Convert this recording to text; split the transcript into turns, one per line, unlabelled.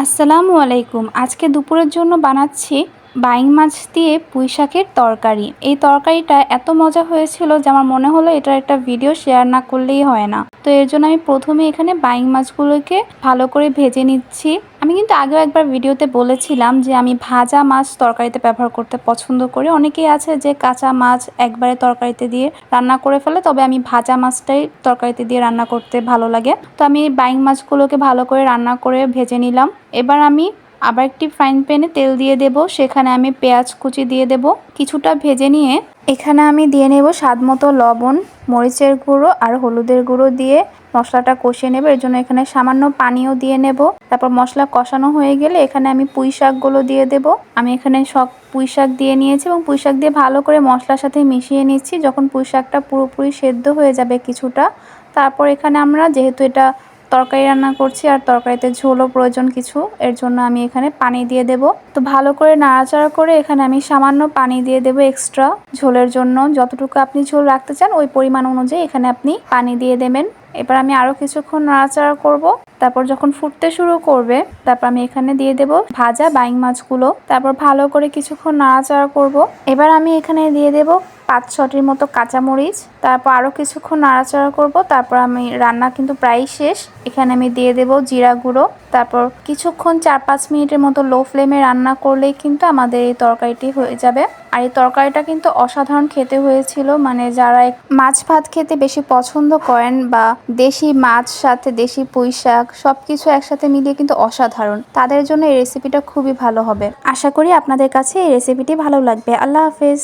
আসসালামু আলাইকুম। আজকে দুপুরের জন্য বানাচ্ছি বাইং মাছ দিয়ে পুঁই শাকের তরকারি। এই তরকারিটা এত মজা হয়েছিল যে আমার মনে হলো এটার একটা ভিডিও শেয়ার না করলেই হয় না। তো এর জন্য আমি প্রথমে এখানে বাইং মাছগুলোকে ভালো করে ভেজে নিচ্ছি। আমি কিন্তু আগেও একবার ভিডিওতে বলেছিলাম যে আমি ভাজা মাছ তরকারিতে ব্যবহার করতে পছন্দ করি। অনেকেই আছে যে কাঁচা মাছ একবারে তরকারিতে দিয়ে রান্না করে ফেলে, তবে আমি ভাজা মাছটাই তরকারিতে দিয়ে রান্না করতে ভালো লাগে। তো আমি বাইং মাছগুলোকে ভালো করে রান্না করে ভেজে নিলাম। এবার আমি আবার একটি ফ্রাইং প্যানে তেল দিয়ে দেব, সেখানে আমি পেঁয়াজ কুচি দিয়ে দেব। কিছুটা ভেজে নিয়ে এখানে আমি দিয়ে নেব স্বাদমতো লবণ, মরিচের গুঁড়ো আর হলুদের গুঁড়ো দিয়ে মশলাটা কষিয়ে নেব। এর জন্য এখানে সামান্য পানিও দিয়ে নেব। তারপর মশলা কষানো হয়ে গেলে এখানে আমি পুঁই শাকগুলো দিয়ে দেব। আমি এখানে সব পুঁই শাক দিয়ে নিয়েছি এবং পুঁই শাক দিয়ে ভালো করে মশলার সাথে মিশিয়ে নিচ্ছি। যখন পুঁই শাকটা পুরোপুরি সেদ্ধ হয়ে যাবে কিছুটা, তারপর এখানে আমরা যেহেতু এটা তরকারি রান্না করছি আর তরকারিতে ঝোলও প্রয়োজন কিছু, এর জন্য আমি এখানে পানি দিয়ে দেব। তো ভালো করে নাড়াচাড়া করে এখানে আমি সামান্য পানি দিয়ে দেব এক্সট্রা ঝোলের জন্য। যতটুকু আপনি ঝোল রাখতে চান ওই পরিমাণ অনুযায়ী এখানে আপনি পানি দিয়ে দেবেন। এবার আমি আরও কিছুক্ষণ নাড়াচাড়া করব। তারপর যখন ফুটতে শুরু করবে, তারপর আমি এখানে দিয়ে দেব ভাজা বাইং মাছগুলো। তারপর ভালো করে কিছুক্ষণ নাড়াচাড়া করব। এবার আমি এখানে দিয়ে দেব 5-6টির মতো কাঁচামরিচ। তারপর আরও কিছুক্ষণ নাড়াচাড়া করব। তারপর আমি রান্না কিন্তু প্রায় শেষ। এখানে আমি দিয়ে দেব জিরা গুঁড়ো। তারপর কিছুক্ষণ 4-5 মিনিটের মতো লো ফ্লেমে রান্না করলেই কিন্তু আমাদের এই তরকারিটি হয়ে যাবে। আর এই তরকারিটা কিন্তু অসাধারণ খেতে হয়েছিল। মানে যারা মাছ ভাত খেতে বেশি পছন্দ করেন বা দেশি মাছ সাথে দেশি পুঁই শাক সবকিছু একসাথে মিলিয়ে কিন্তু অসাধারণ, তাদের জন্য এই রেসিপিটা খুবই ভালো হবে। আশা করি আপনাদের কাছে এই রেসিপিটি ভালো লাগবে। আল্লাহ হাফেজ।